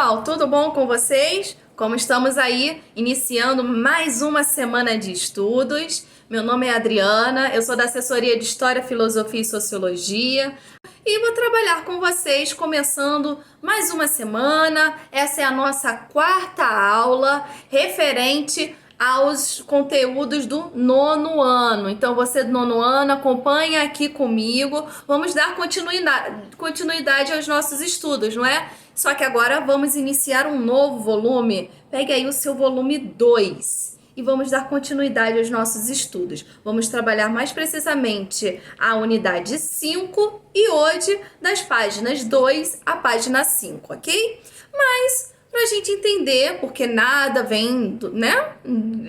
pessoal, tudo bom com vocês? Como estamos aí iniciando mais uma semana de estudos. Meu nome é Adriana, eu sou da assessoria de História, Filosofia e Sociologia e vou trabalhar com vocês começando mais uma semana. Essa é a nossa quarta aula referente aos conteúdos do nono ano. Então, você do nono ano, acompanha aqui comigo. Vamos dar continuidade aos nossos estudos, não é? Só que agora vamos iniciar um novo volume. Pegue aí o seu volume 2 e vamos dar continuidade aos nossos estudos. Vamos trabalhar mais precisamente a unidade 5 e hoje das páginas 2 à página 5, ok? Mas para a gente entender, porque nada vem, né,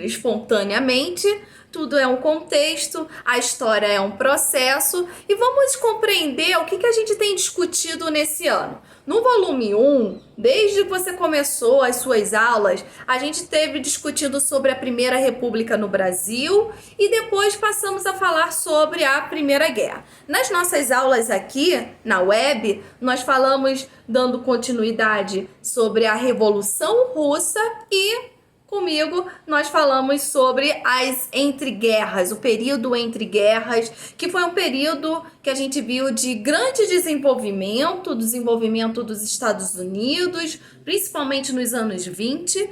espontaneamente, tudo é um contexto, a história é um processo e vamos compreender o que a gente tem discutido nesse ano. No volume 1, desde que você começou as suas aulas, a gente teve discutindo sobre a Primeira República no Brasil e depois passamos a falar sobre a Primeira Guerra. Nas nossas aulas aqui na web, nós falamos dando continuidade sobre a Revolução Russa e comigo, nós falamos sobre as entreguerras, o período entre guerras, que foi um período que a gente viu de grande desenvolvimento dos Estados Unidos, principalmente nos anos 20,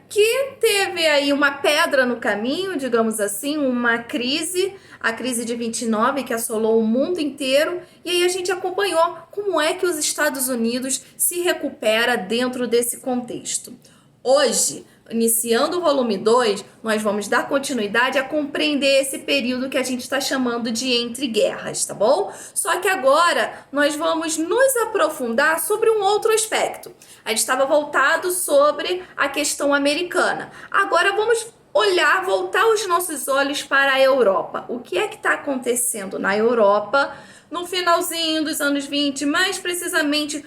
que teve aí uma pedra no caminho, digamos assim, uma crise, a crise de 29, que assolou o mundo inteiro, e aí a gente acompanhou como é que os Estados Unidos se recupera dentro desse contexto. Hoje, iniciando o volume 2, nós vamos dar continuidade a compreender esse período que a gente está chamando de entre guerras, tá bom? Só que agora nós vamos nos aprofundar sobre um outro aspecto. A gente estava voltado sobre a questão americana. Agora vamos voltar os nossos olhos para a Europa. O que é que está acontecendo na Europa no finalzinho dos anos 20, mais precisamente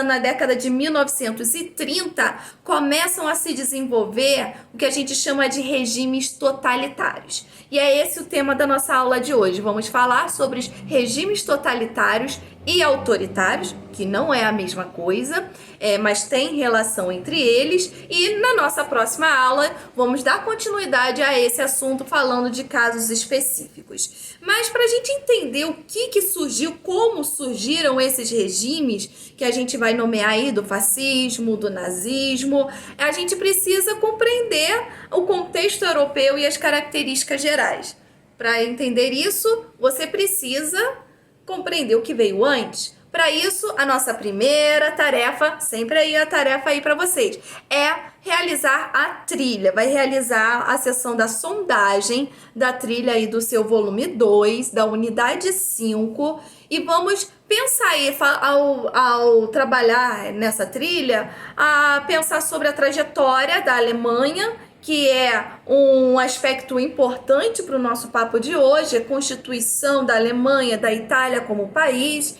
na década de 1930, começam a se desenvolver o que a gente chama de regimes totalitários. E é esse o tema da nossa aula de hoje. Vamos falar sobre os regimes totalitários e autoritários, que não é a mesma coisa, mas tem relação entre eles. E na nossa próxima aula, vamos dar continuidade a esse assunto falando de casos específicos. Mas para a gente entender o que surgiu, como surgiram esses regimes, que a gente vai nomear aí do fascismo, do nazismo, a gente precisa compreender o contexto europeu e as características gerais. Para entender isso, você precisa compreender o que veio antes. Para isso, a nossa primeira tarefa, sempre aí a tarefa aí para vocês, é realizar a trilha. Vai realizar a sessão da sondagem da trilha aí do seu volume 2, da unidade 5, e vamos pensar aí, ao trabalhar nessa trilha, a pensar sobre a trajetória da Alemanha, que é um aspecto importante para o nosso papo de hoje, a constituição da Alemanha, da Itália como país,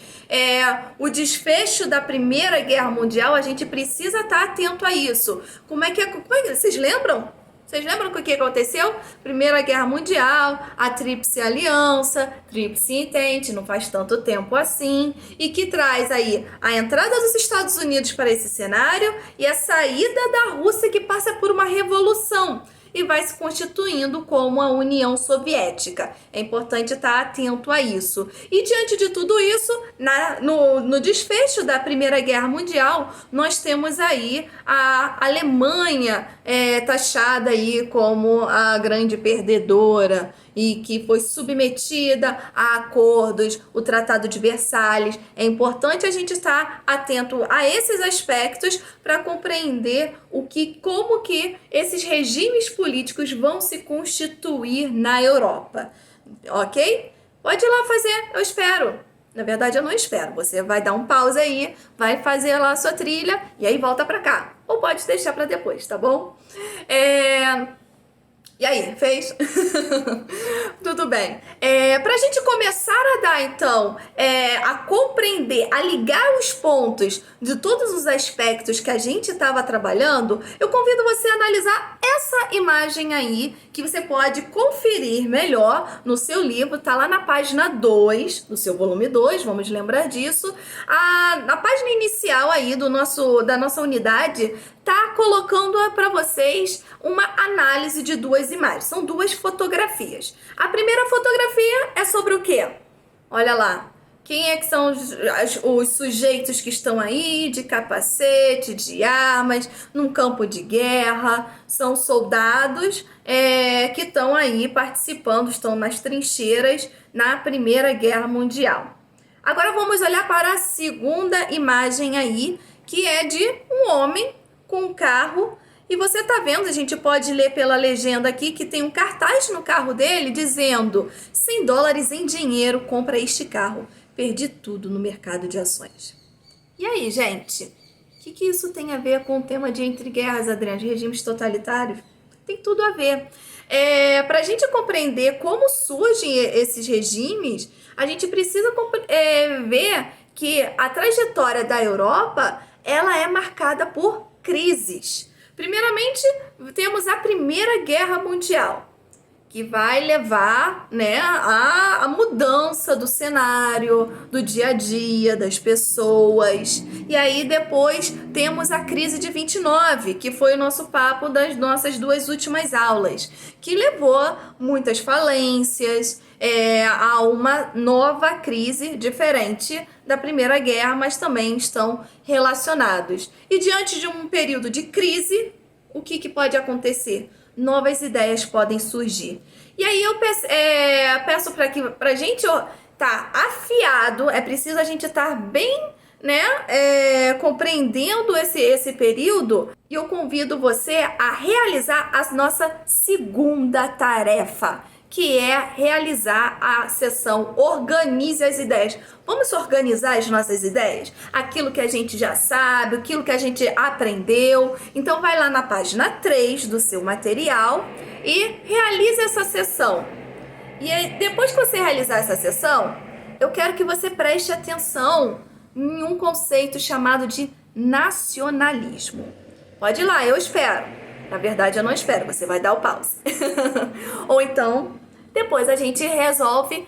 o desfecho da Primeira Guerra Mundial. A gente precisa estar atento a isso. Vocês lembram? Vocês lembram o que aconteceu? Primeira Guerra Mundial, a Tríplice Aliança, Tríplice Entente, não faz tanto tempo assim, e que traz aí a entrada dos Estados Unidos para esse cenário e a saída da Rússia, que passa por uma revolução e vai se constituindo como a União Soviética. É importante estar atento a isso. E diante de tudo isso, no desfecho da Primeira Guerra Mundial, nós temos aí a Alemanha taxada aí como a grande perdedora e que foi submetida a acordos, o Tratado de Versalhes. É importante a gente estar atento a esses aspectos para compreender como que esses regimes políticos vão se constituir na Europa, ok? Pode ir lá fazer, eu espero. Na verdade, eu não espero. Você vai dar um pause aí, vai fazer lá a sua trilha e aí volta para cá. Ou pode deixar para depois, tá bom? E aí, fez? Tudo bem. Para a gente começar a dar, então, a compreender, a ligar os pontos de todos os aspectos que a gente estava trabalhando, eu convido você a analisar essa imagem aí, que você pode conferir melhor no seu livro, tá lá na página 2, do seu volume 2, vamos lembrar disso. Na página inicial aí da nossa unidade, tá colocando para vocês uma análise de duas imagens. São duas fotografias. A primeira fotografia é sobre o quê? Olha lá. Quem é que são os sujeitos que estão aí de capacete, de armas, num campo de guerra? São soldados que estão aí participando, estão nas trincheiras na Primeira Guerra Mundial. Agora vamos olhar para a segunda imagem aí, que é de um homem com um carro. E você tá vendo, a gente pode ler pela legenda aqui que tem um cartaz no carro dele dizendo $100 em dinheiro, compra este carro. Perdi tudo no mercado de ações. E aí, gente? O que isso tem a ver com o tema de Entre Guerras, Adriana, de regimes totalitários? Tem tudo a ver. Para a gente compreender como surgem esses regimes, a gente precisa ver que a trajetória da Europa ela é marcada por crises. Primeiramente, temos a Primeira Guerra Mundial, que vai levar, né, a mudança do cenário, do dia a dia, das pessoas. E aí depois temos a crise de 29, que foi o nosso papo das nossas duas últimas aulas, que levou muitas falências, a uma nova crise diferente da Primeira Guerra, mas também estão relacionados. E diante de um período de crise, o que pode acontecer? Novas ideias podem surgir. E aí eu peço para que a gente tá afiado, é preciso a gente estar bem, né, compreendendo esse período. E eu convido você a realizar a nossa segunda tarefa, que é realizar a sessão Organize as Ideias. Vamos organizar as nossas ideias? Aquilo que a gente já sabe, aquilo que a gente aprendeu. Então vai lá na página 3 do seu material e realize essa sessão. E aí, depois que você realizar essa sessão, eu quero que você preste atenção em um conceito chamado de nacionalismo. Pode ir lá, eu espero. Na verdade, eu não espero, você vai dar o pause. Ou então, depois a gente resolve,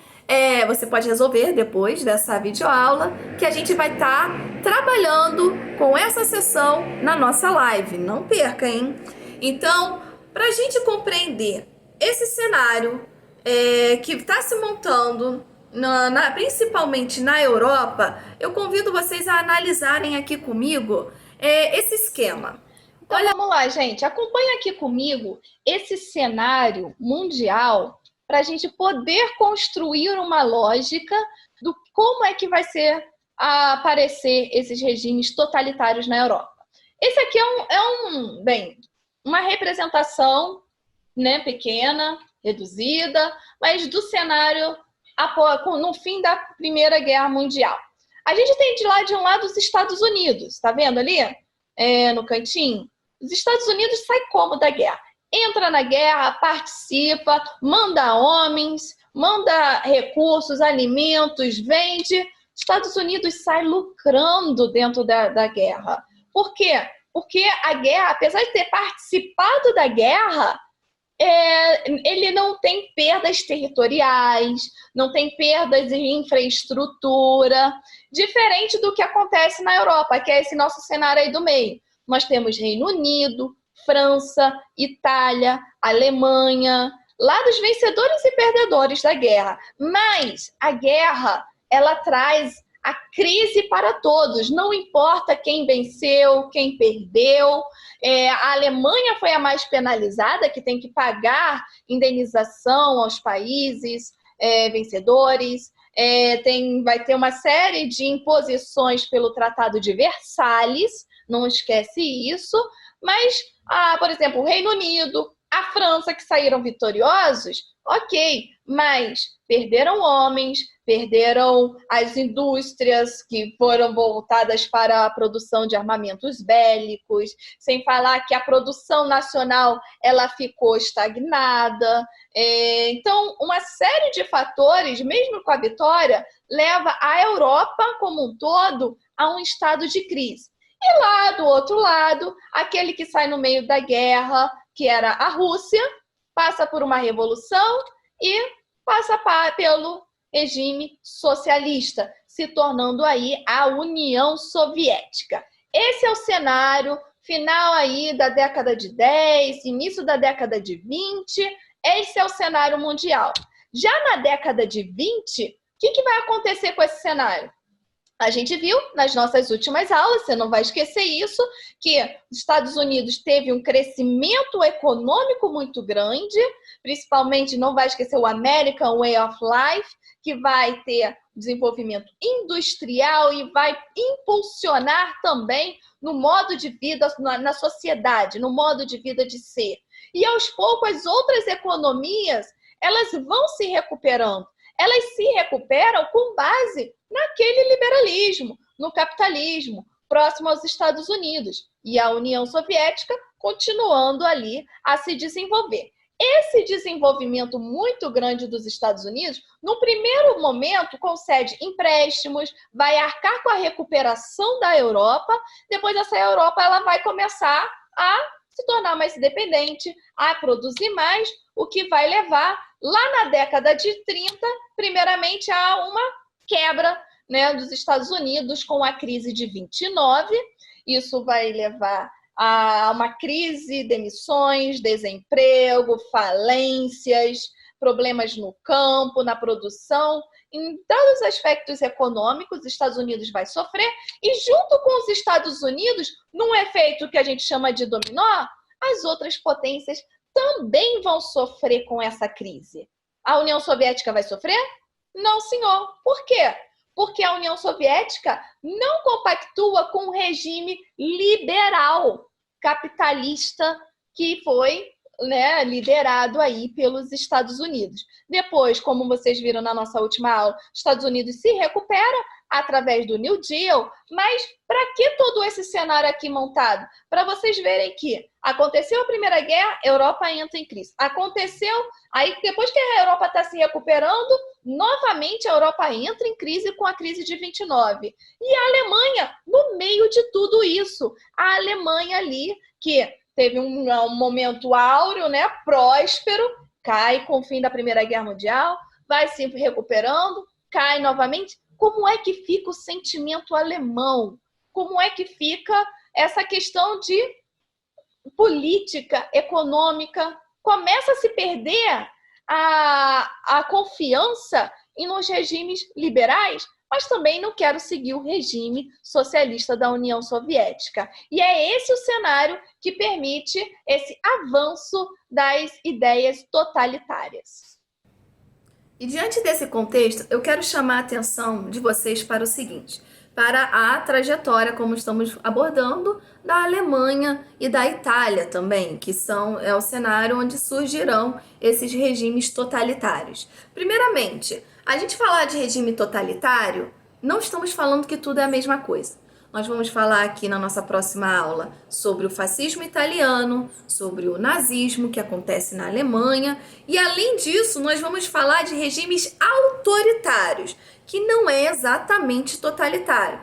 você pode resolver depois dessa videoaula, que a gente vai estar trabalhando com essa sessão na nossa live. Não perca, hein? Então, para a gente compreender esse cenário que está se montando, principalmente na Europa, eu convido vocês a analisarem aqui comigo esse esquema. Então, vamos lá, gente. Acompanha aqui comigo esse cenário mundial para a gente poder construir uma lógica do como é que vai aparecer esses regimes totalitários na Europa. Esse aqui uma representação, né, pequena, reduzida, mas do cenário no fim da Primeira Guerra Mundial. A gente tem de um lado os Estados Unidos, tá vendo ali? No cantinho. Os Estados Unidos saem como da guerra? Entra na guerra, participa, manda homens, manda recursos, alimentos, vende. Estados Unidos sai lucrando dentro da guerra. Por quê? Porque a guerra, apesar de ter participado da guerra, ele não tem perdas territoriais, não tem perdas em infraestrutura, diferente do que acontece na Europa, que é esse nosso cenário aí do meio. Nós temos Reino Unido, França, Itália, Alemanha, lá dos vencedores e perdedores da guerra. Mas a guerra, ela traz a crise para todos, não importa quem venceu, quem perdeu. A Alemanha foi a mais penalizada, que tem que pagar indenização aos países vencedores. Vai ter uma série de imposições pelo Tratado de Versalhes, não esquece isso, mas, por exemplo, o Reino Unido, a França, que saíram vitoriosos, ok, mas perderam homens, perderam as indústrias que foram voltadas para a produção de armamentos bélicos, sem falar que a produção nacional ela ficou estagnada. Então, uma série de fatores, mesmo com a vitória, leva a Europa como um todo a um estado de crise. E lá do outro lado, aquele que sai no meio da guerra, que era a Rússia, passa por uma revolução e passa pelo regime socialista, se tornando aí a União Soviética. Esse é o cenário final aí da década de 10, início da década de 20, esse é o cenário mundial. Já na década de 20, o que vai acontecer com esse cenário? A gente viu nas nossas últimas aulas, você não vai esquecer isso, que os Estados Unidos teve um crescimento econômico muito grande, principalmente, não vai esquecer o American Way of Life, que vai ter desenvolvimento industrial e vai impulsionar também no modo de vida, na sociedade, no modo de vida de ser. E aos poucos as outras economias, elas vão se recuperando. Elas se recuperam com base naquele liberalismo, no capitalismo, próximo aos Estados Unidos. E a União Soviética continuando ali a se desenvolver. Esse desenvolvimento muito grande dos Estados Unidos, no primeiro momento, concede empréstimos, vai arcar com a recuperação da Europa, depois essa Europa ela vai começar a se tornar mais independente, a produzir mais, o que vai levar, lá na década de 30, primeiramente a uma quebra, né, dos Estados Unidos com a crise de 29. Isso vai levar a uma crise, demissões, desemprego, falências, problemas no campo, na produção. Em todos os aspectos econômicos, os Estados Unidos vai sofrer. E junto com os Estados Unidos, num efeito que a gente chama de dominó, as outras potências também vão sofrer com essa crise. A União Soviética vai sofrer? Não, senhor. Por quê? Porque a União Soviética não compactua com o regime liberal, capitalista, que foi, né, liderado aí pelos Estados Unidos. Depois, como vocês viram na nossa última aula, os Estados Unidos se recupera através do New Deal, mas para que todo esse cenário aqui montado? Para vocês verem que aconteceu a Primeira Guerra, a Europa entra em crise. Aconteceu, aí depois que a Europa está se recuperando, novamente a Europa entra em crise com a crise de 29. E a Alemanha, no meio de tudo isso, a Alemanha ali, que teve um momento áureo, né, próspero, cai com o fim da Primeira Guerra Mundial, vai se recuperando, cai novamente. Como é que fica o sentimento alemão? Como é que fica essa questão de política, econômica? Começa a se perder a confiança nos regimes liberais, mas também não quero seguir o regime socialista da União Soviética. E é esse o cenário que permite esse avanço das ideias totalitárias. E diante desse contexto, eu quero chamar a atenção de vocês para o seguinte, para a trajetória, como estamos abordando, da Alemanha e da Itália também, que é o cenário onde surgirão esses regimes totalitários. Primeiramente, a gente falar de regime totalitário, não estamos falando que tudo é a mesma coisa. Nós vamos falar aqui na nossa próxima aula sobre o fascismo italiano, sobre o nazismo que acontece na Alemanha e, além disso, nós vamos falar de regimes autoritários, que não é exatamente totalitário.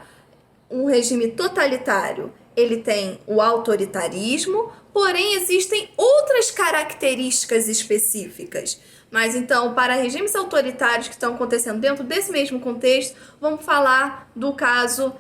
Um regime totalitário, ele tem o autoritarismo, porém existem outras características específicas. Mas então, para regimes autoritários que estão acontecendo dentro desse mesmo contexto, vamos falar do caso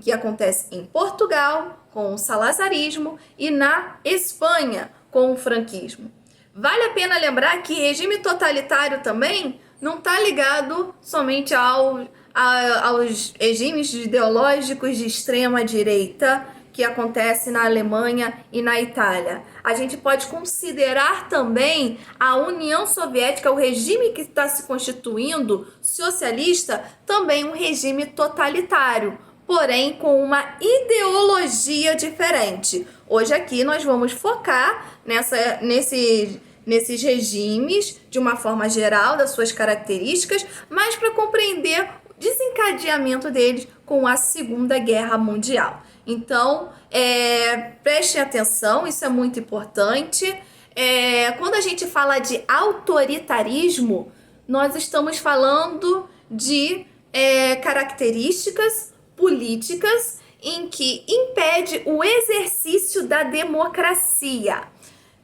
que acontece em Portugal, com o salazarismo, e na Espanha, com o franquismo. Vale a pena lembrar que regime totalitário também não está ligado somente aos regimes ideológicos de extrema direita que acontece na Alemanha e na Itália. A gente pode considerar também a União Soviética, o regime que está se constituindo socialista, também um regime totalitário, porém com uma ideologia diferente. Hoje aqui nós vamos focar nesses regimes de uma forma geral, das suas características, mas para compreender o desencadeamento deles com a Segunda Guerra Mundial. Então, prestem atenção, isso é muito importante. Quando a gente fala de autoritarismo, nós estamos falando de características políticas em que impede o exercício da democracia.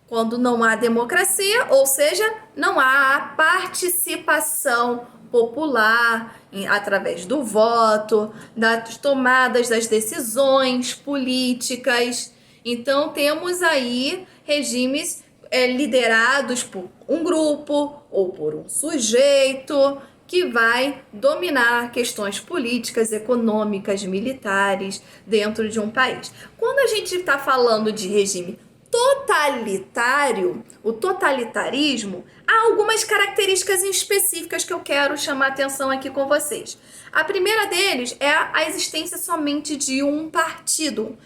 Quando não há democracia, ou seja, não há a participação popular através do voto, das tomadas das decisões políticas. Então, temos aí regimes liderados por um grupo ou por um sujeito que vai dominar questões políticas, econômicas, militares dentro de um país. Quando a gente está falando de regime totalitário, o totalitarismo, há algumas características específicas que eu quero chamar a atenção aqui com vocês. A primeira deles é a existência somente de um partido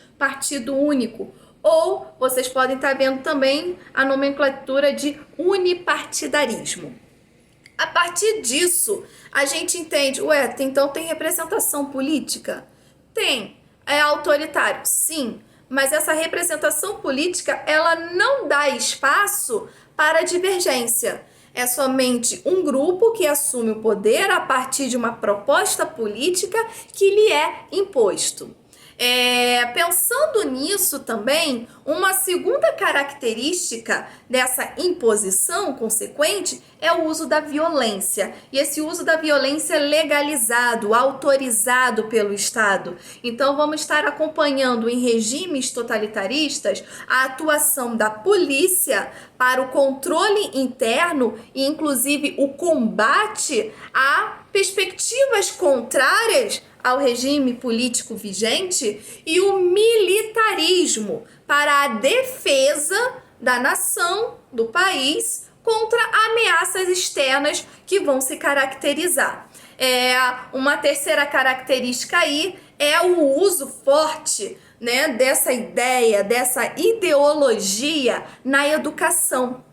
único. Ou vocês podem estar vendo também a nomenclatura de unipartidarismo. A partir disso, a gente entende, então tem representação política? Tem. É autoritário? Sim. Mas essa representação política, ela não dá espaço para divergência. É somente um grupo que assume o poder a partir de uma proposta política que lhe é imposto. Pensando nisso também, uma segunda característica dessa imposição consequente é o uso da violência. E esse uso da violência é legalizado, autorizado pelo Estado. Então, vamos estar acompanhando em regimes totalitaristas a atuação da polícia para o controle interno e, inclusive, o combate a perspectivas contrárias ao regime político vigente e o militarismo para a defesa da nação, do país, contra ameaças externas que vão se caracterizar. Uma terceira característica aí é o uso forte, né, dessa ideia, dessa ideologia na educação.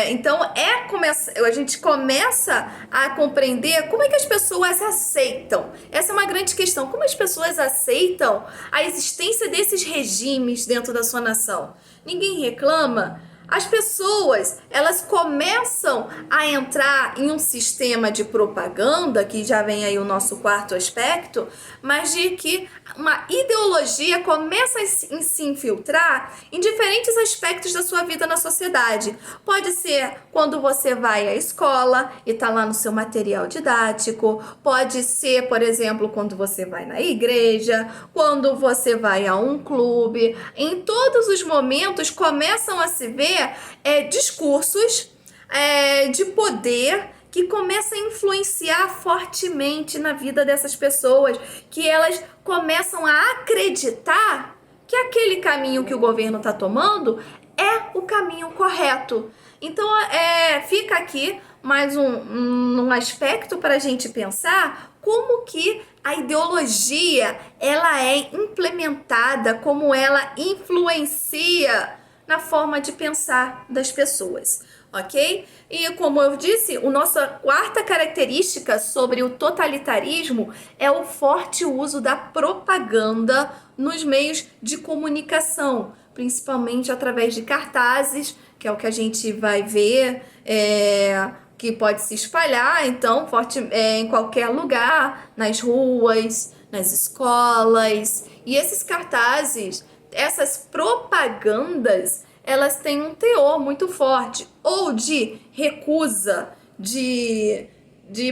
Então, a gente começa a compreender como é que as pessoas aceitam. Essa é uma grande questão. Como as pessoas aceitam a existência desses regimes dentro da sua nação? Ninguém reclama. As pessoas, elas começam a entrar em um sistema de propaganda, que já vem aí o nosso quarto aspecto, mas de que uma ideologia começa a se infiltrar em diferentes aspectos da sua vida na sociedade. Pode ser quando você vai à escola e está lá no seu material didático, pode ser, por exemplo, quando você vai na igreja, quando você vai a um clube. Em todos os momentos começam a se ver discursos de poder que começam a influenciar fortemente na vida dessas pessoas, que elas começam a acreditar que aquele caminho que o governo está tomando é o caminho correto. Então, fica aqui mais um aspecto para a gente pensar como que a ideologia ela é implementada, como ela influencia na forma de pensar das pessoas, ok? E como eu disse, a nossa quarta característica sobre o totalitarismo é o forte uso da propaganda nos meios de comunicação, principalmente através de cartazes, que é o que a gente vai ver, que pode se espalhar, então, em qualquer lugar, nas ruas, nas escolas. E esses cartazes, essas propagandas, elas têm um teor muito forte, ou de recusa, de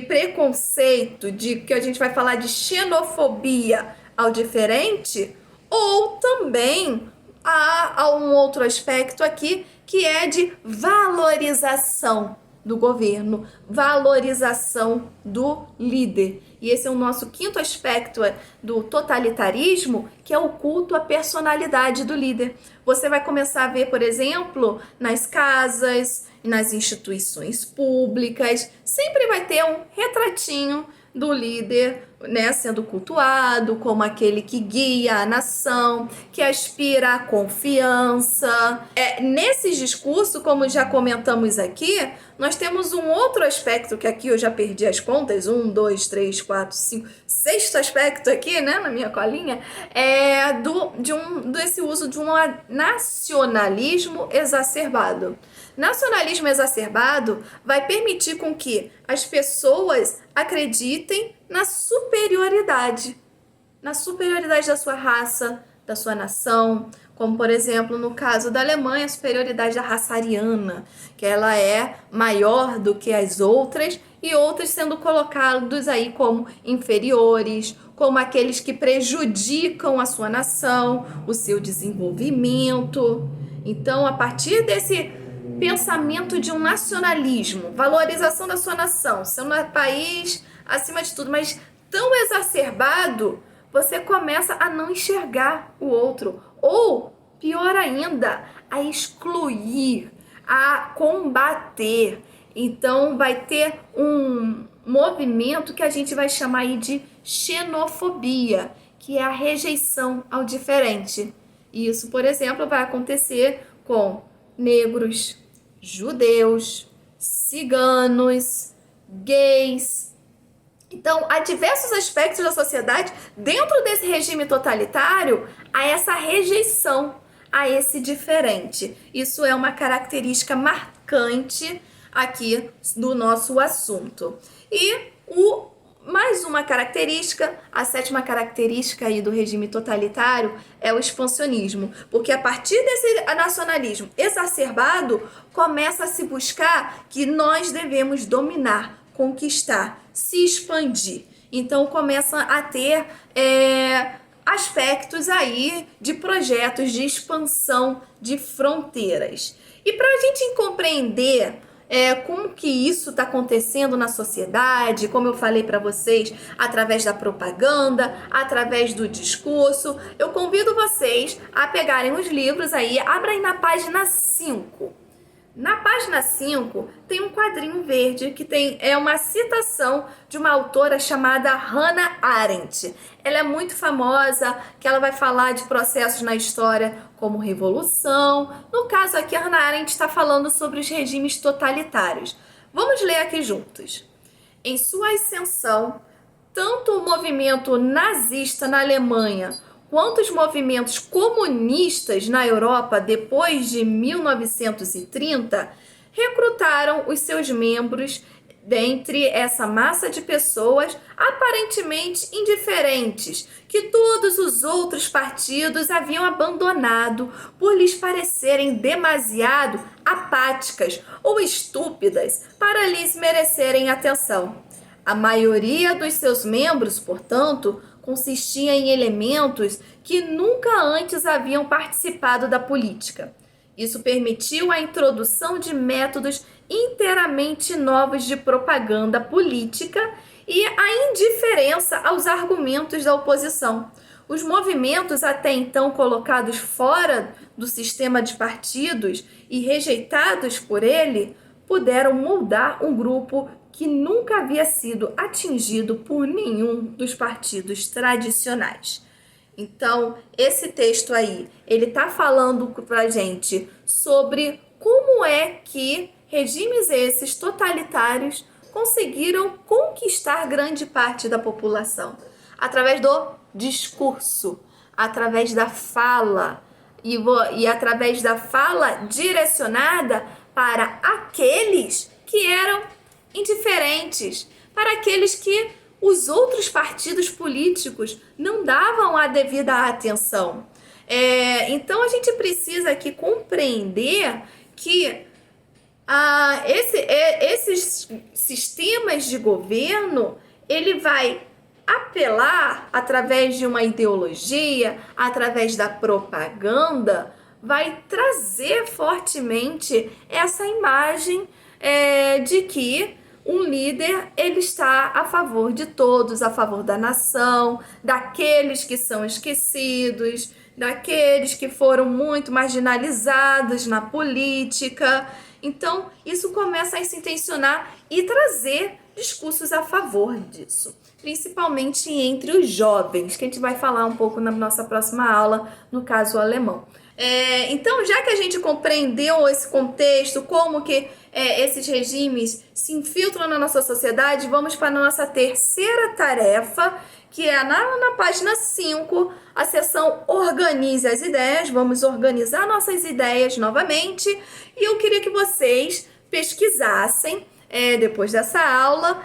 preconceito, que a gente vai falar de xenofobia ao diferente, ou também há um outro aspecto aqui que é de valorização do governo, valorização do líder. E esse é o nosso quinto aspecto do totalitarismo, que é o culto à personalidade do líder. Você vai começar a ver, por exemplo, nas casas, nas instituições públicas, sempre vai ter um retratinho do líder, né, sendo cultuado como aquele que guia a nação, que aspira à confiança. Nesses discursos, como já comentamos aqui, nós temos um outro aspecto que aqui eu já perdi as contas, 1, 2, 3, 4, 5, sexto aspecto aqui, né, na minha colinha, desse uso de um nacionalismo exacerbado. Nacionalismo exacerbado vai permitir com que as pessoas acreditem na superioridade da sua raça, da sua nação, como por exemplo no caso da Alemanha, a superioridade da raça ariana, que ela é maior do que as outras, e outras sendo colocados aí como inferiores, como aqueles que prejudicam a sua nação, o seu desenvolvimento. Então, a partir desse pensamento de um nacionalismo, valorização da sua nação, seu país acima de tudo, mas tão exacerbado, você começa a não enxergar o outro, ou pior ainda, a excluir, a combater. Então vai ter um movimento que a gente vai chamar aí de xenofobia, que é a rejeição ao diferente. Isso, por exemplo, vai acontecer com negros, judeus, ciganos, gays. Então, há diversos aspectos da sociedade, dentro desse regime totalitário, há essa rejeição a esse diferente. Isso é uma característica marcante aqui do nosso assunto. E mais uma característica, a sétima característica aí do regime totalitário é o expansionismo, porque a partir desse nacionalismo exacerbado, começa a se buscar que nós devemos dominar, conquistar, se expandir. Então começa a ter aspectos aí de projetos de expansão de fronteiras. E para a gente compreender como que isso está acontecendo na sociedade, como eu falei para vocês, através da propaganda, através do discurso, eu convido vocês a pegarem os livros aí, abrem na página 5. Na página 5 tem um quadrinho verde que é uma citação de uma autora chamada Hannah Arendt. Ela é muito famosa, que ela vai falar de processos na história como revolução. No caso aqui, a Hannah Arendt está falando sobre os regimes totalitários. Vamos ler aqui juntos. Em sua ascensão, tanto o movimento nazista na Alemanha quanto os movimentos comunistas na Europa depois de 1930 recrutaram os seus membros dentre essa massa de pessoas aparentemente indiferentes que todos os outros partidos haviam abandonado por lhes parecerem demasiado apáticas ou estúpidas para lhes merecerem atenção. A maioria dos seus membros, portanto, consistia em elementos que nunca antes haviam participado da política. Isso permitiu a introdução de métodos inteiramente novos de propaganda política e a indiferença aos argumentos da oposição. Os movimentos até então colocados fora do sistema de partidos e rejeitados por ele puderam moldar um grupo que nunca havia sido atingido por nenhum dos partidos tradicionais. Então, esse texto aí, ele está falando para a gente sobre como é que regimes esses totalitários conseguiram conquistar grande parte da população. Através do discurso, através da fala, e através da fala direcionada para aqueles que eram indiferentes, para aqueles que os outros partidos políticos não davam a devida atenção. Então a gente precisa aqui compreender que esses sistemas de governo, ele vai apelar através de uma ideologia, através da propaganda, vai trazer fortemente essa imagem de que um líder, ele está a favor de todos, a favor da nação, daqueles que são esquecidos, daqueles que foram muito marginalizados na política. Então, isso começa a se intencionar e trazer discursos a favor disso, principalmente entre os jovens, que a gente vai falar um pouco na nossa próxima aula, no caso alemão. Então, já que a gente compreendeu esse contexto, como que esses regimes se infiltram na nossa sociedade, vamos para a nossa terceira tarefa, que é na página 5, a seção Organize as Ideias. Vamos organizar nossas ideias novamente, e eu queria que vocês pesquisassem depois dessa aula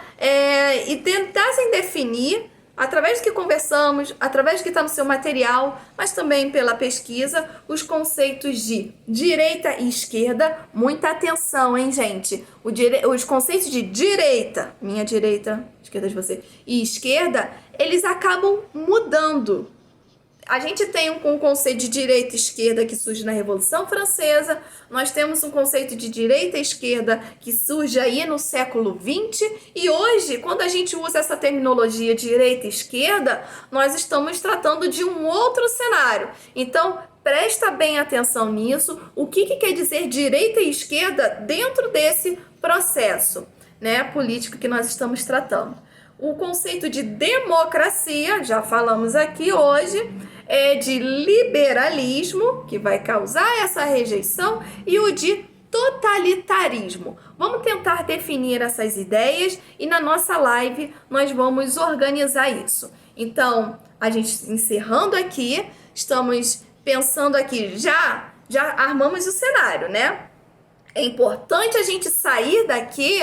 e tentassem definir através do que conversamos, através do que está no seu material, mas também pela pesquisa, os conceitos de direita e esquerda. Muita atenção, hein, gente? Os conceitos de direita, minha direita, esquerda de você, e esquerda, eles acabam mudando. A gente tem um conceito de direita e esquerda que surge na Revolução Francesa, nós temos um conceito de direita e esquerda que surge aí no século XX, e hoje, quando a gente usa essa terminologia direita e esquerda, nós estamos tratando de um outro cenário. Então, presta bem atenção nisso, o que quer dizer direita e esquerda dentro desse processo, né, político que nós estamos tratando. O conceito de democracia, já falamos aqui hoje, é de liberalismo, que vai causar essa rejeição, e o de totalitarismo. Vamos tentar definir essas ideias e na nossa live nós vamos organizar isso. Então, a gente encerrando aqui, estamos pensando aqui, já armamos o cenário, né? É importante a gente sair daqui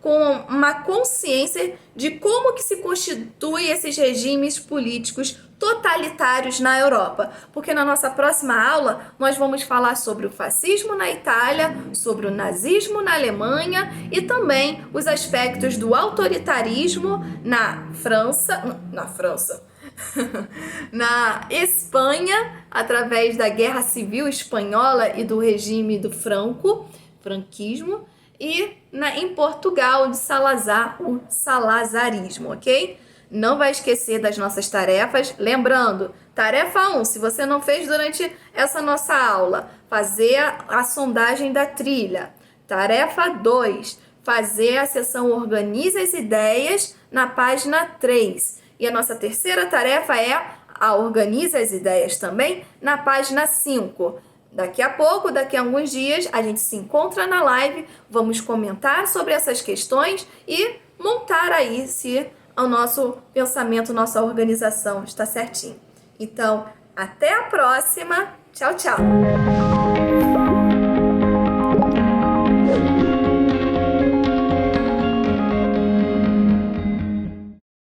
com uma consciência de como que se constituem esses regimes políticos totalitários na Europa. Porque na nossa próxima aula nós vamos falar sobre o fascismo na Itália, sobre o nazismo na Alemanha e também os aspectos do autoritarismo na Espanha, através da Guerra Civil Espanhola e do regime do franquismo, e em Portugal, de Salazar, o salazarismo, ok? Não vai esquecer das nossas tarefas. Lembrando, tarefa 1, se você não fez durante essa nossa aula, fazer a sondagem da trilha. Tarefa 2, fazer a sessão Organize as Ideias na página 3. E a nossa terceira tarefa é a Organize as Ideias também na página 5. Daqui a pouco, daqui a alguns dias, a gente se encontra na live, vamos comentar sobre essas questões e montar aí se o nosso pensamento, nossa organização está certinho. Então, até a próxima. Tchau, tchau!